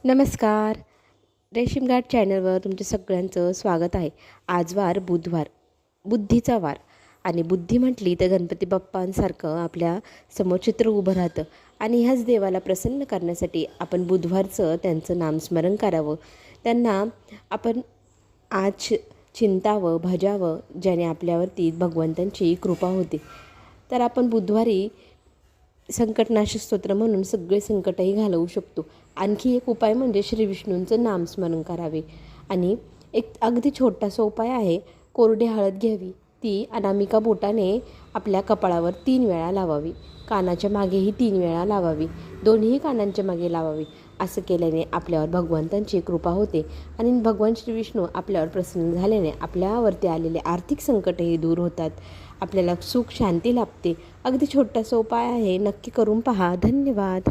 नमस्कार. रेशीम गाठ चॅनलवर तुमच्या सगळ्यांचं स्वागत आहे. आज वार बुधवार, बुद्धीचा वार. आणि बुद्धी म्हटली तर गणपती बाप्पांसारखं आपल्या समोर चित्र उभं राहतं. आणि ह्याच देवाला प्रसन्न करण्यासाठी आपण बुधवारचं त्यांचं नामस्मरण करावं. त्यांना आपण आज चिंतावं, भजावं, ज्याने आपल्यावरती भगवंतांची कृपा होते. तर आपण बुधवारी संकटनाशक स्तोत्र म्हणून सगळे संकटही घालवू शकतो. आणखी एक उपाय म्हणजे श्री विष्णूंचं नामस्मरण करावे. आणि एक अगदी छोटासा उपाय आहे. कोरडी हळद घ्यावी, ती अनामिका बोटाने आपल्या कपाळावर 3 वेळा लावावी. कानाच्या मागेही 3 वेळा लावावी. दोन्ही कानांच्या मागे लावावी. असं केल्याने आपल्यावर भगवंतांची कृपा होते आणि भगवान श्री विष्णू आपल्यावर प्रसन्न झाल्याने आपल्यावरती आलेले आर्थिक संकटही दूर होतात. आपल्याला सुख शांती लाभते. अगदी छोटासा उपाय आहे, नक्की करून पहा. धन्यवाद.